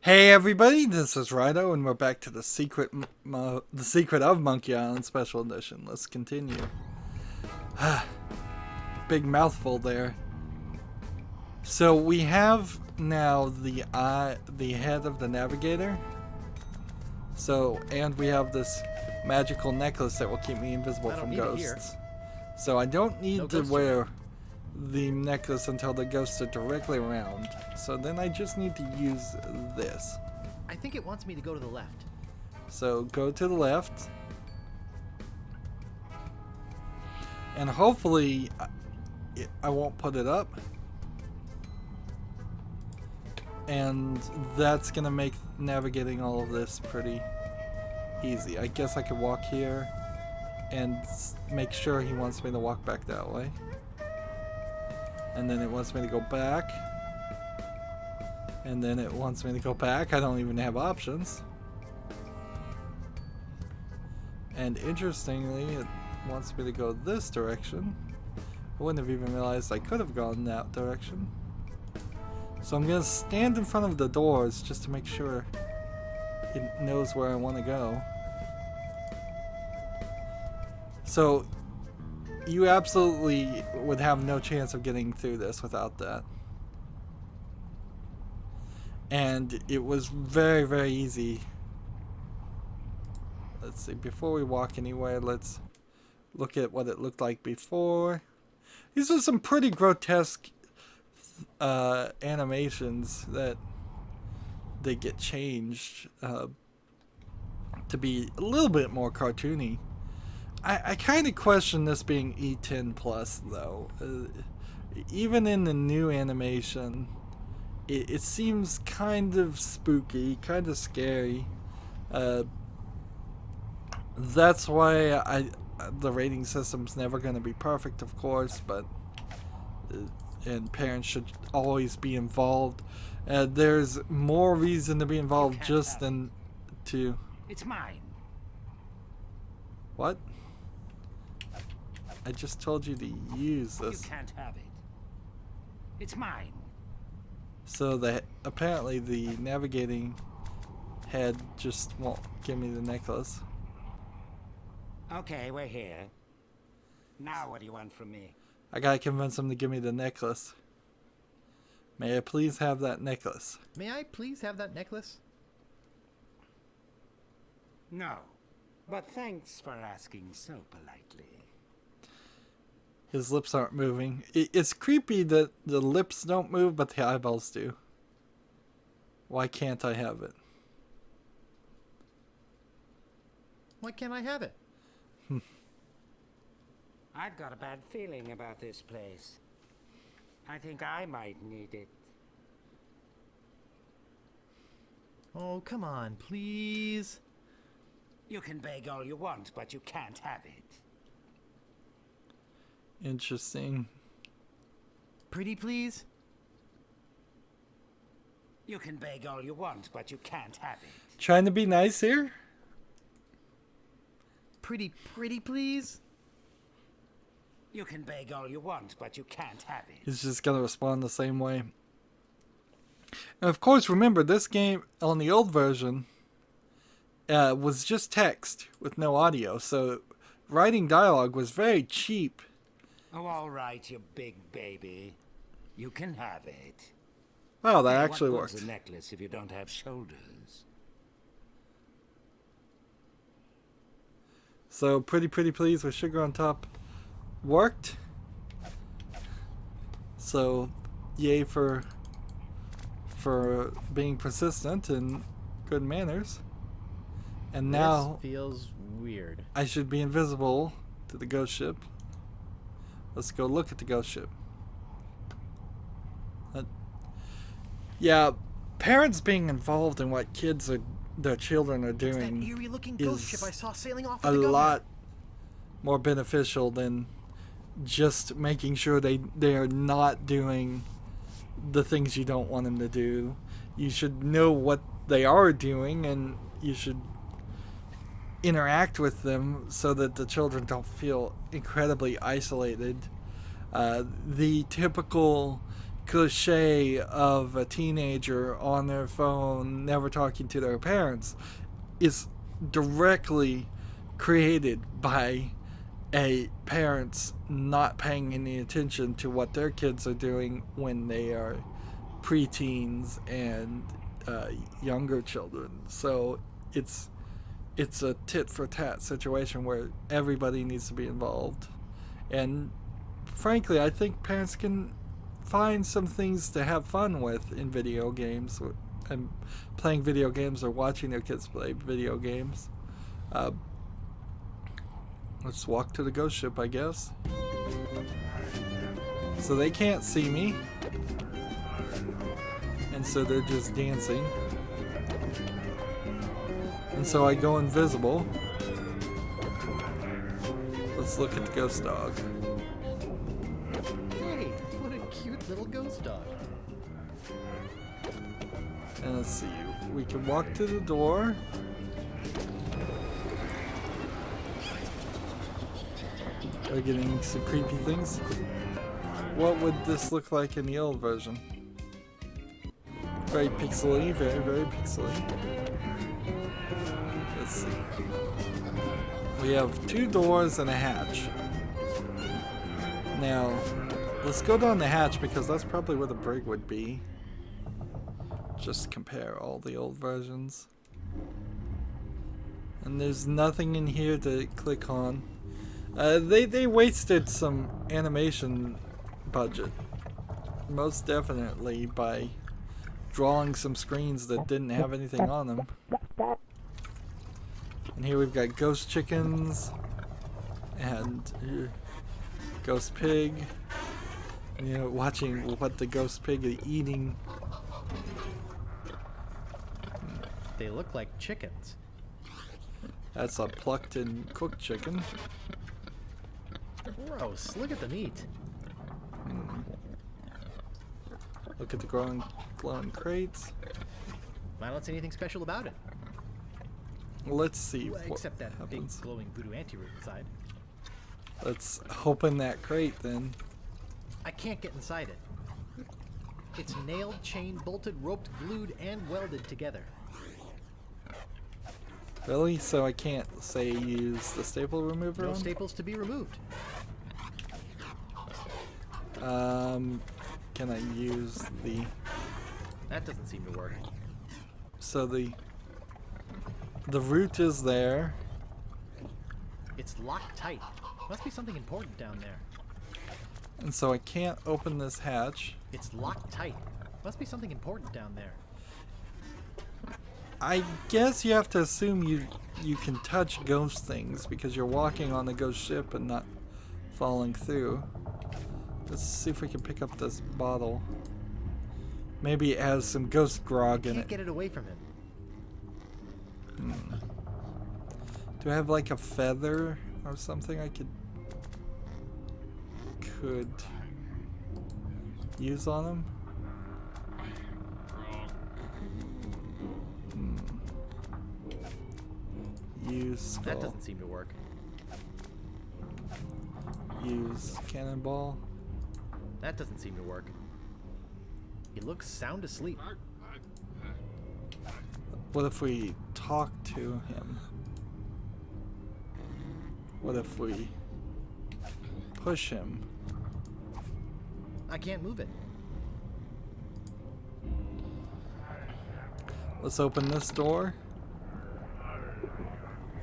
Hey everybody, this is Rydo, and we're back to the Secret of Monkey Island Special Edition. Let's continue. Big mouthful there. So we have now the head of the navigator. So, and we have this magical necklace that will keep me invisible from ghosts. So I don't need to wear the necklace until the ghosts are directly around. So then I just need to use this. I think it wants me to go to the left. So go to the left. And hopefully I won't put it up. And that's gonna make navigating all of this pretty easy. I guess I could walk here and make sure he wants me to walk back that way. And then it wants me to go back. And then it wants me to go back. I don't even have options. And interestingly, it wants me to go this direction. I wouldn't have even realized I could have gone that direction. So I'm going to stand in front of the doors just to make sure it knows where I want to go. So you absolutely would have no chance of getting through this without that. And it was very, very easy. Let's see, before we walk anywhere, let's look at what it looked like before. These are some pretty grotesque animations that they get changed to be a little bit more cartoony. I kind of question this being E10 plus though. Even in the new animation, it seems kind of spooky, kind of scary. That's why the rating system's never going to be perfect, of course, but and parents should always be involved. There's more reason to be involved just than to. It's mine. What? I just told you to use this. You can't have it. It's mine. So apparently the navigating head just won't give me the necklace. Okay, we're here. Now what do you want from me? I gotta convince him to give me the necklace. May I please have that necklace? May I please have that necklace? No. But thanks for asking so politely. His lips aren't moving. It's creepy that the lips don't move, but the eyeballs do. Why can't I have it? Why can't I have it? I've got a bad feeling about this place. I think I might need it. Oh, come on, please. You can beg all you want, but you can't have it. Interesting. Pretty please? You can beg all you want, but you can't have it. Trying to be nice here? Pretty please? You can beg all you want, but you can't have it. He's just gonna respond the same way. And of course, remember, this game on the old version was just text with no audio, so writing dialogue was very cheap. Oh, all right, you big baby. You can have it. Wow, that Hey, actually what good's worked. a necklace if you don't have shoulders? So, pretty please with sugar on top worked. So, yay for being persistent and good manners. And now This feels weird. I should be invisible to the ghost ship. Let's go look at the ghost ship. Yeah, parents being involved in what their children are It's that doing eerie-looking ghost is ship I saw sailing off a with the governor. lot more beneficial than just making sure they are not doing the things you don't want them to do. You should know what they are doing, and you should interact with them so that the children don't feel incredibly isolated. The typical cliche of a teenager on their phone never talking to their parents is directly created by a parents not paying any attention to what their kids are doing when they are preteens and younger children. So it's a tit for tat situation where everybody needs to be involved. And frankly, I think parents can find some things to have fun with in video games, and playing video games or watching their kids play video games. Let's walk to the ghost ship, I guess. So they can't see me, and so they're just dancing. And so I go invisible. Let's look at the ghost dog. Hey, what a cute little ghost dog. And let's see, we can walk to the door. We're getting some creepy things. What would this look like in the old version? Very pixely, very, very pixely. Let's see. We have 2 doors and a hatch. Now, let's go down the hatch because that's probably where the brig would be. Just compare all the old versions. And there's nothing in here to click on. They wasted some animation budget, most definitely, by drawing some screens that didn't have anything on them. And here we've got ghost chickens and ghost pig. You know, watching what the ghost pig is eating. They look like chickens. That's a plucked and cooked chicken. Gross, look at the meat. Look at the glowing crates. I don't see anything special about it. Let's see Well, what except that happens. big glowing voodoo anti-root inside. Let's open that crate then. I can't get inside it. It's nailed, chained, bolted, roped, glued, and welded together. Really? So I can't, say, use the staple remover No on? staples to be removed. Can I use the... That doesn't seem to work. So the root is there. It's locked tight. Must be something important down there. And so I can't open this hatch. It's locked tight. Must be something important down there. I guess you have to assume you can touch ghost things because you're walking on the ghost ship and not falling through. Let's see if we can pick up this bottle. Maybe it has some ghost grog in Can't it. get it away from him. Do I have like a feather or something I could use on him? Use skull. That doesn't seem to work. Use cannonball. That doesn't seem to work. He looks sound asleep. What if we talk to him? What if we push him? I can't move it. Let's open this door.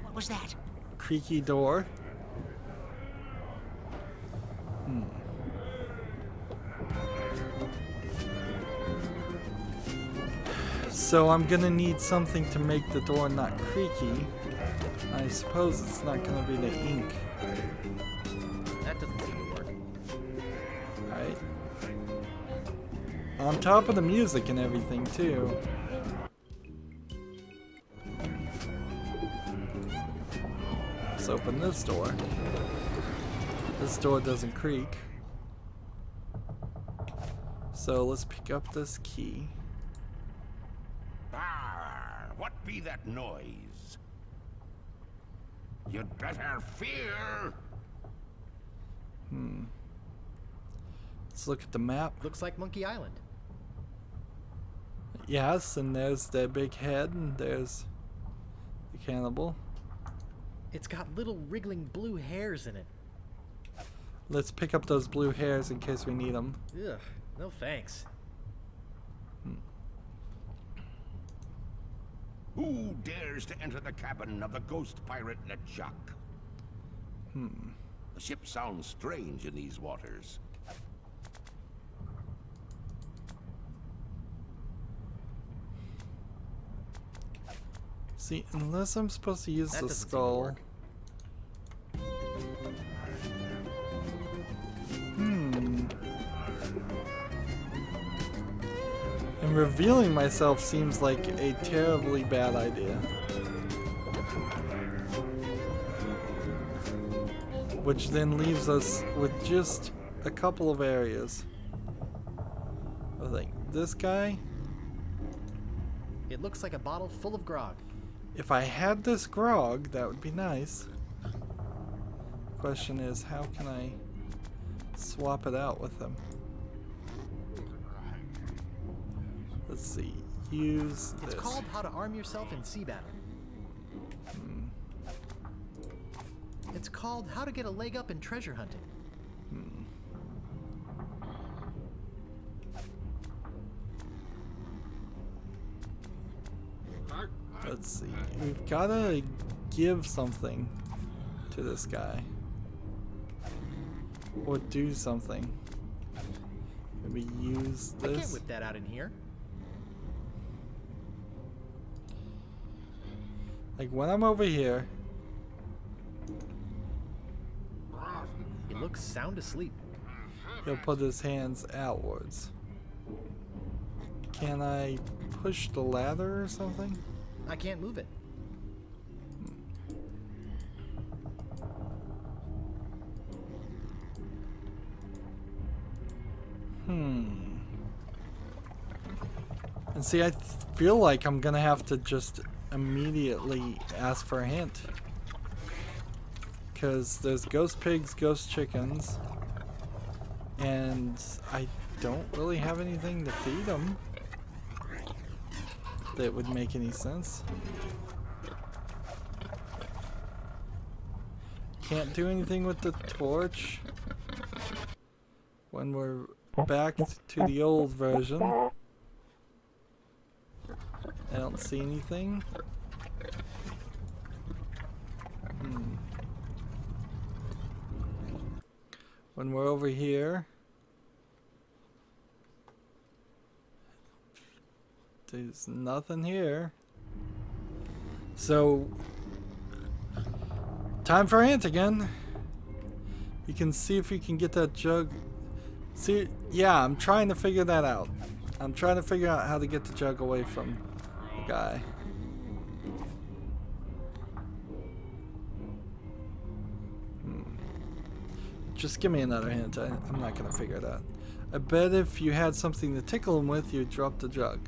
What was that? Creaky door. So I'm gonna need something to make the door not creaky. I suppose it's not gonna be the ink. That doesn't seem to work. Right? On top of the music and everything too. Let's open this door. This door doesn't creak. So let's pick up this key. Ah, what be that noise? You'd better fear. Let's look at the map. Looks like Monkey Island. Yes, and there's the big head, and there's the cannibal. It's got little wriggling blue hairs in it. Let's pick up those blue hairs in case we need them. Ugh, no thanks. Who dares to enter the cabin of the ghost pirate LeChuck? The ship sounds strange in these waters. See, unless I'm supposed to use That the doesn't seem to skull. work. And revealing myself seems like a terribly bad idea. Which then leaves us with just a couple of areas. I think this guy. It looks like a bottle full of grog. If I had this grog, that would be nice. Question is, how can I swap it out with them? Let's see. Use this. It's called How to Arm Yourself in Sea Battle. It's called How to Get a Leg Up in Treasure Hunting. Let's see. We've gotta give something to this guy. Or do something. Maybe use I can't this. whip that out in here. Like when I'm over here. He looks sound asleep. He'll put his hands outwards. Can I push the ladder or something? I can't move it. And see, I feel like I'm gonna have to just immediately ask for a hint. Because there's ghost pigs, ghost chickens, and I don't really have anything to feed them that would make any sense. Can't do anything with the torch when we're back to the old version. I don't see anything. When we're over here, there's nothing here. So, time for Ant again. You can see if you can get that jug. See, yeah, I'm trying to figure that out. I'm trying to figure out how to get the jug away from the guy. Just give me another hint. I'm not going to figure it out. I bet if you had something to tickle him with, you'd drop the jug.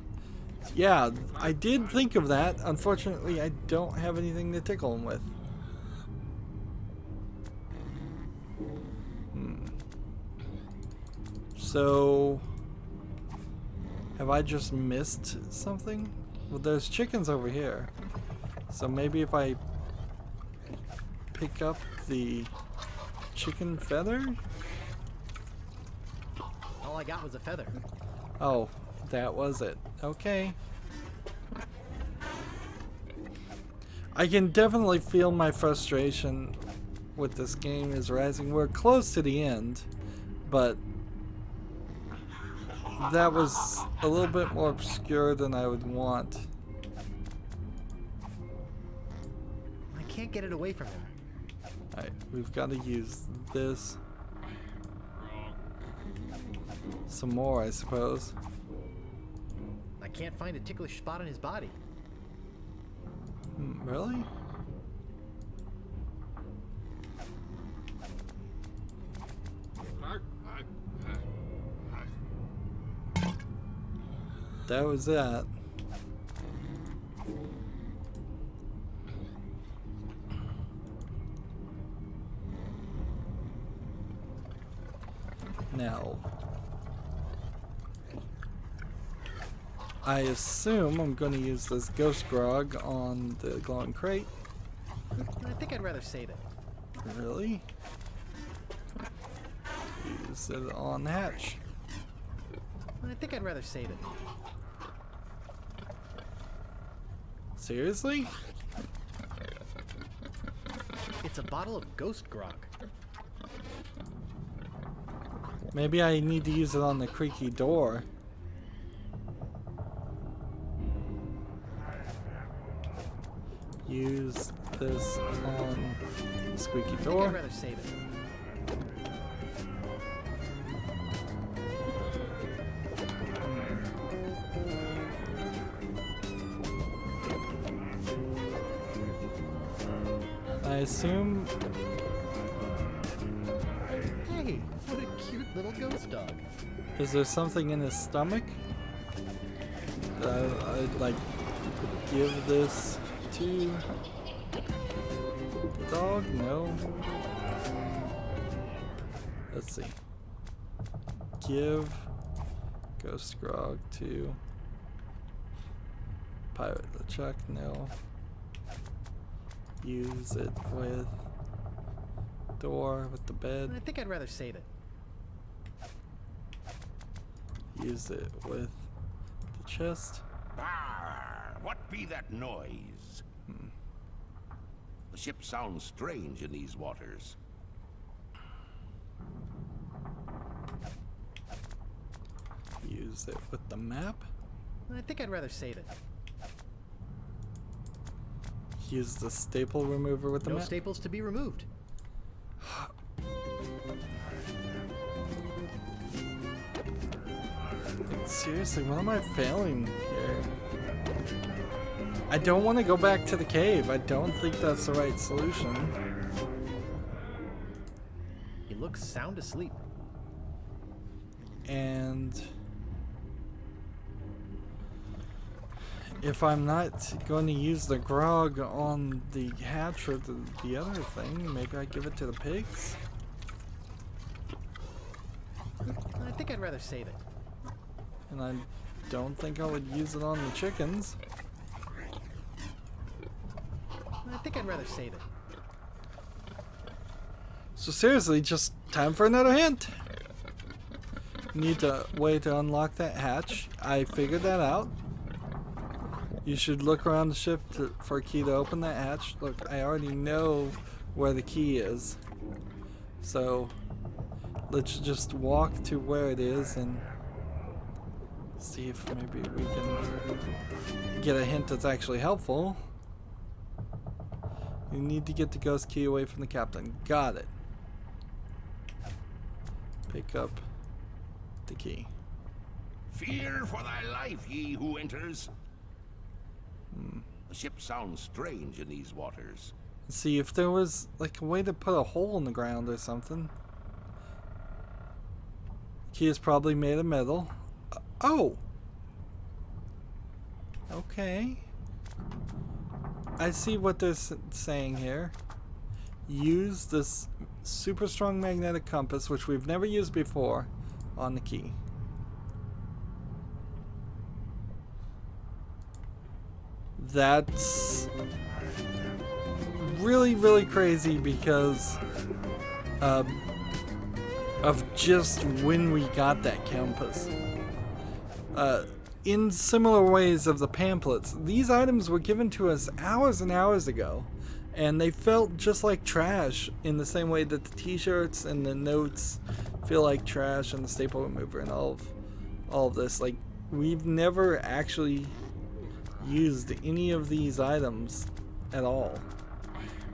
Yeah, I did think of that. Unfortunately, I don't have anything to tickle him with. So, have I just missed something? Well, there's chickens over here. So maybe if I pick up the chicken feather? All I got was a feather. Oh, that was it. Okay. I can definitely feel my frustration with this game is rising. We're close to the end, but that was a little bit more obscure than I would want. I can't get it away from him. Alright, we've got to use this. Some more, I suppose. I can't find a ticklish spot on his body. Really? That was that. Now, I assume I'm going to use this ghost grog on the glowing crate. I think I'd rather save it. Really? Use it on the hatch. I think I'd rather save it. Seriously? It's a bottle of ghost grog. Maybe I need to use it on the creaky door. Use this on the squeaky I think door. I'd rather save it. I assume. Hey, what a cute little ghost dog. Is there something in his stomach? I'd like give this to the dog? No. Let's see. Give ghost grog to Pirate LeChuck? No. Use it with door, with the bed. I think I'd rather save it. Use it with the chest. Ah, what be that noise? The ship sounds strange in these waters. Use it with the map. I think I'd rather save it. Use the staple remover with the No map. staples to be removed. Seriously, what am I failing here? I don't want to go back to the cave. I don't think that's the right solution. He looks sound asleep. And if I'm not going to use the grog on the hatch or the other thing, maybe I give it to the pigs? I think I'd rather save it. And I don't think I would use it on the chickens. I think I'd rather save it. So seriously, just time for another hint. Need a way to unlock that hatch. I figured that out. You should look around the ship for a key to open that hatch. Look, I already know where the key is. So let's just walk to where it is and see if maybe we can get a hint that's actually helpful. You need to get the ghost key away from the captain. Got it. Pick up the key. Fear for thy life, ye who enters. The ship sounds strange in these waters. See if there was like a way to put a hole in the ground or something. Key is probably made of metal. Oh! Okay. I see what they're saying here. Use this super strong magnetic compass, which we've never used before, on the key. That's really, really crazy because of just when we got that compass. In similar ways of the pamphlets, these items were given to us hours and hours ago, and they felt just like trash in the same way that the t-shirts and the notes feel like trash, and the staple remover and all of this. Like, we've never actually used any of these items at all,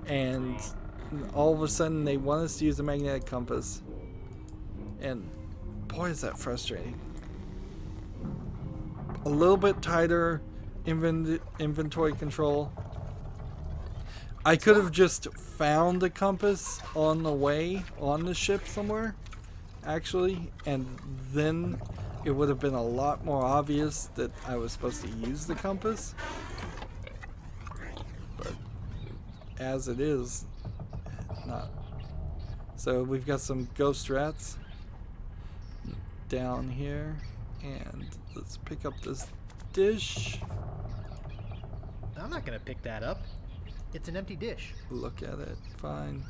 and all of a sudden they want us to use a magnetic compass, and boy is that frustrating. A little bit tighter inventory control. I could have just found a compass on the way on the ship somewhere, actually, and then it would have been a lot more obvious that I was supposed to use the compass. But as it is, not. So we've got some ghost rats down here, and let's pick up this dish. I'm not gonna pick that up. It's an empty dish. Look at it. Fine.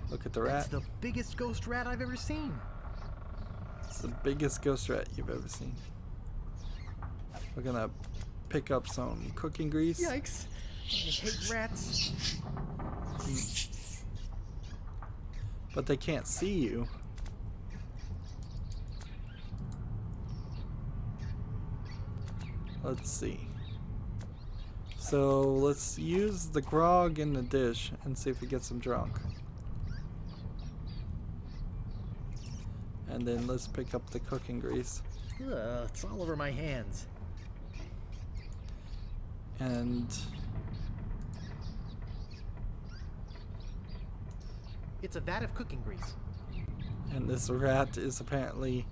Look at the rat. That's the biggest ghost rat I've ever seen. It's the biggest ghost rat you've ever seen. We're gonna pick up some cooking grease. Yikes. I hate rats. But they can't see you. Let's see. So let's use the grog in the dish and see if we get some drunk. And then let's pick up the cooking grease. Ugh, it's all over my hands. And It's a vat of cooking grease. this rat is apparently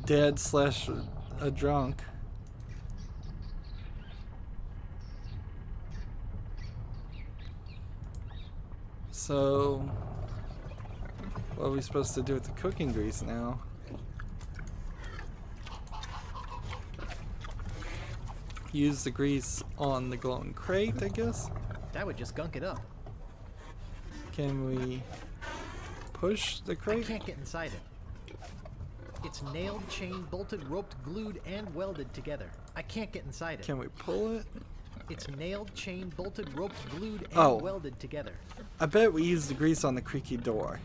dead slash a drunk. So what are we supposed to do with the cooking grease now? Use the grease on the glowing crate, I guess? That would just gunk it up. Can we push the I crate? can't get inside it. It's nailed, chained, bolted, roped, glued, and welded together. I can't get inside it. Can we pull it? It's nailed, chained, bolted, roped, glued, and Oh. welded together. I bet we use the grease on the creaky door.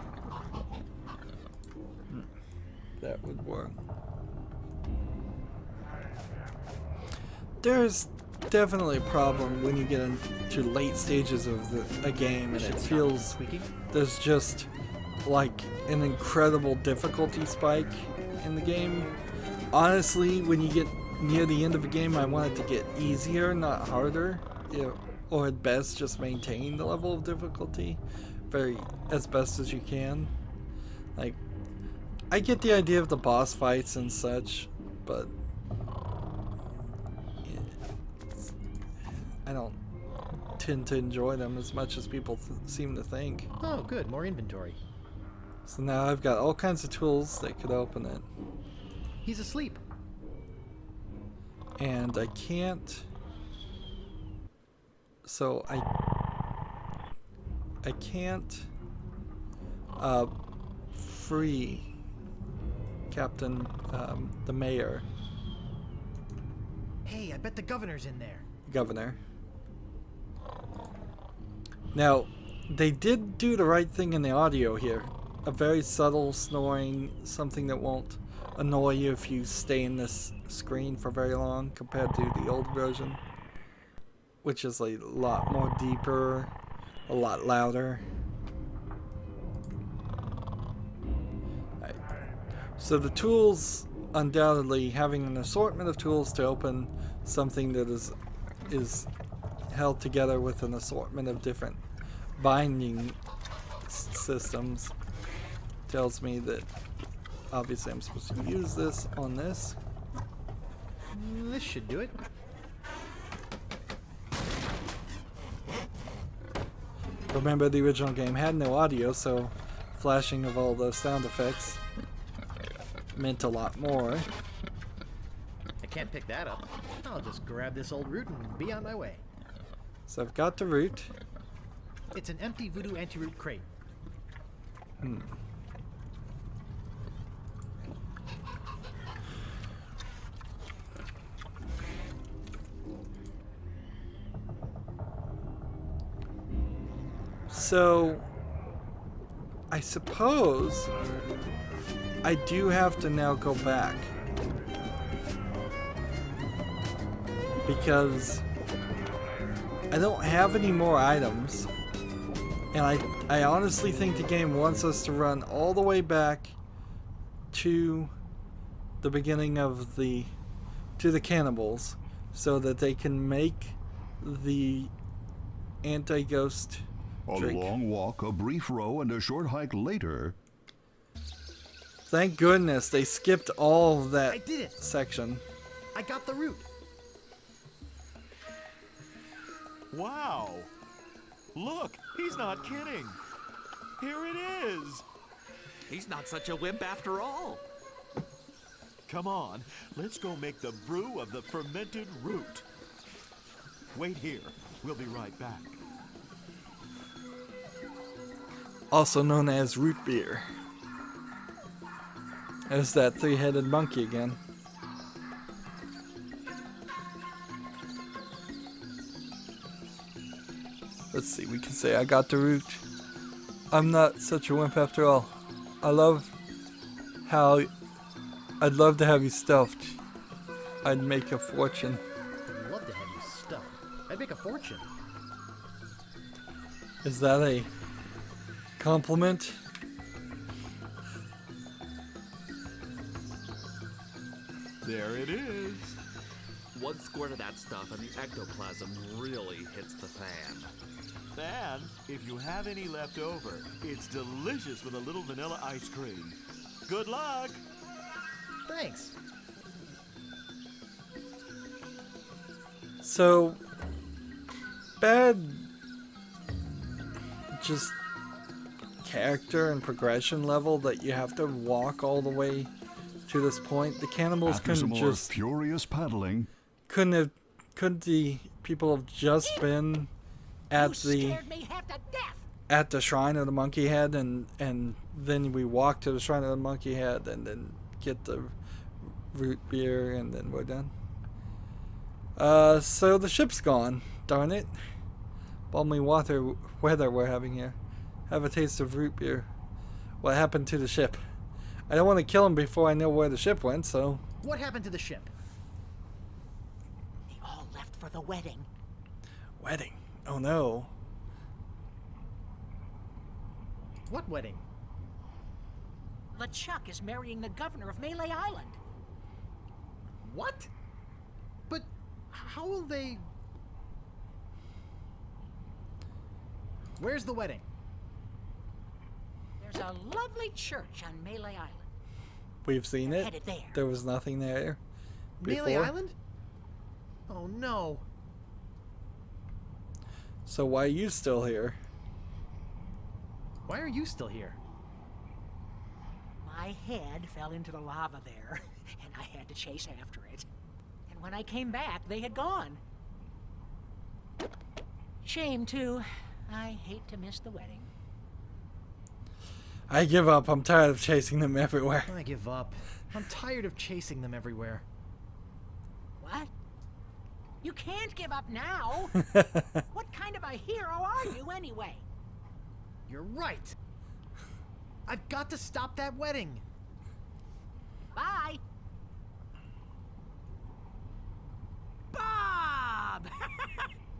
That would work. There's definitely a problem when you get into late stages of a game and it feels Squeaking. there's just like an incredible difficulty spike in the game. Honestly, when you get near the end of a game, I want it to get easier, not harder. Or at best, just maintain the level of difficulty as best as you can. Like, I get the idea of the boss fights and such, but I don't tend to enjoy them as much as people seem to think. Oh, good. More inventory. So now I've got all kinds of tools that could open it. He's asleep. And I can't... So I can't free Captain, the mayor. Hey, I bet the governor's in there. Governor. Now, they did do the right thing in the audio here. A very subtle snoring, something that won't annoy you if you stay in this screen for very long compared to the old version, which is a lot more deeper, a lot louder. Right. So the tools, undoubtedly, having an assortment of tools to open something that is held together with an assortment of different binding systems, tells me that obviously I'm supposed to use this on this. This should do it. Remember, the original game had no audio, so flashing of all those sound effects meant a lot more. I can't pick that up. I'll just grab this old root and be on my way. So I've got the root. It's an empty voodoo anti-root crate. So I suppose I do have to now go back, because I don't have any more items, and I honestly think the game wants us to run all the way back to the beginning of the cannibals so that they can make the anti-ghost A drink. long walk, a brief row, and a short hike later. Thank goodness they skipped all of that I did it! section. I got the root. Wow! Look, he's not kidding. Here it is. He's not such a wimp after all. Come on, let's go make the brew of the fermented root. Wait here. We'll be right back. Also known as root beer. There's that three-headed monkey again. Let's see, we can say I got the root. I'm not such a wimp after all. I love how I'd love to have you stuffed. I'd make a fortune. I'd love to have you stuffed. I'd make a fortune. Is that a compliment? There it is. One squirt of that stuff and the ectoplasm really hits the fan. And if you have any left over, it's delicious with a little vanilla ice cream. Good luck! Thanks. So, bad just character and progression level that you have to walk all the way to this point. The cannibals After some couldn't more just furious paddling, couldn't the people have just been at the shrine of the monkey head and then we walk to the shrine of the monkey head and then get the root beer and then we're done. So the ship's gone, darn it. Balmy weather we're having here. Have a taste of root beer. What happened to the ship? I don't want to kill him before I know where the ship went, so... What happened to the ship? They all left for the wedding. Wedding? Oh no. What wedding? LeChuck is marrying the governor of Mêlée Island. What? But how will they... Where's the wedding? There's a lovely church on Mêlée Island. We've seen They're it. headed there. There was nothing there before. Mêlée Island? Oh no. So why are you still here? Why are you still here? My head fell into the lava there, and I had to chase after it. And when I came back, they had gone. Shame, too. I hate to miss the wedding. I give up. I'm tired of chasing them everywhere. I give up. I'm tired of chasing them everywhere. What? You can't give up now. What kind of a hero are you, anyway? You're right. I've got to stop that wedding. Bye. Bob!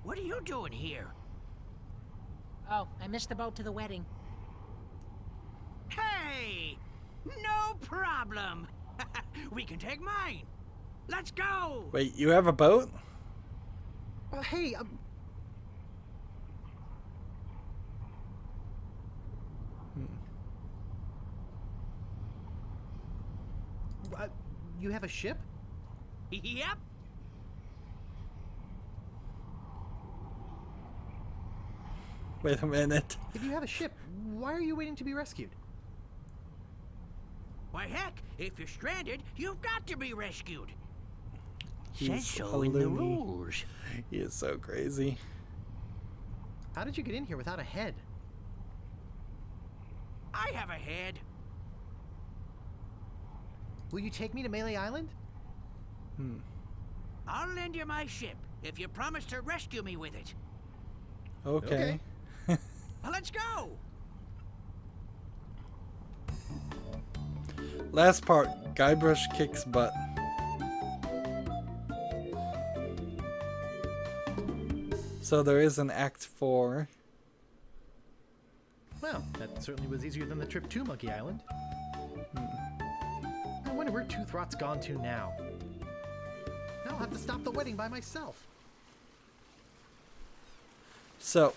What are you doing here? Oh, I missed the boat to the wedding. Hey! No problem. We can take mine. Let's go! Wait, you have a boat? Hey, you have a ship? Yep. Wait a minute. If you have a ship, why are you waiting to be rescued? Why, heck, if you're stranded, you've got to be rescued. He's Says so a in the loony. rules. He is so crazy. How did you get in here without a head? I have a head. Will you take me to Mêlée Island? I'll lend you my ship if you promise to rescue me with it. Okay. Well, let's go! Last part. Guybrush kicks butt. So there is an Act 4. Well, that certainly was easier than the trip to Monkey Island. I wonder where Toothrot's gone to now. Now I'll have to stop the wedding by myself. So,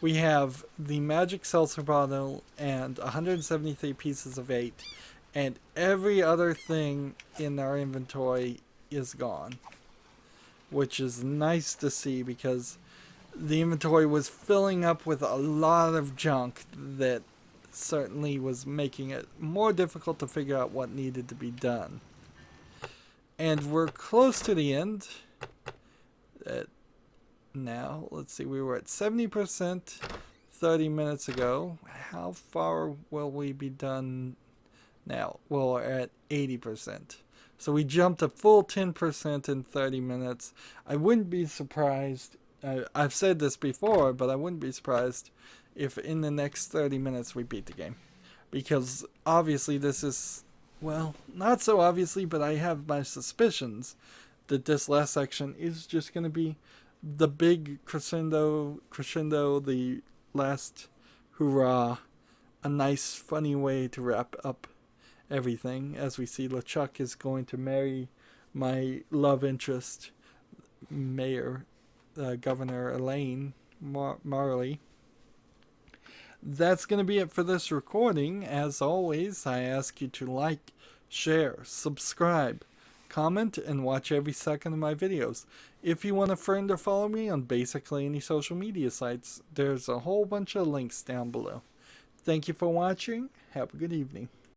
we have the magic seltzer bottle and 173 pieces of 8, and every other thing in our inventory is gone. Which is nice to see because the inventory was filling up with a lot of junk that certainly was making it more difficult to figure out what needed to be done. And we're close to the end. Now, let's see, we were at 70% 30 minutes ago. How far will we be done now? Well, we're at 80%. So we jumped a full 10% in 30 minutes. I wouldn't be surprised, I've said this before, but I wouldn't be surprised if in the next 30 minutes we beat the game. Because obviously this is, well, not so obviously, but I have my suspicions that this last section is just going to be the big crescendo, the last hurrah, a nice funny way to wrap up everything, as we see LeChuck is going to marry my love interest, Mayor, Governor Elaine Marley. That's going to be it for this recording. As always, I ask you to like, share, subscribe, comment, and watch every second of my videos. If you want to friend or follow me on basically any social media sites, there's a whole bunch of links down below. Thank you for watching. Have a good evening.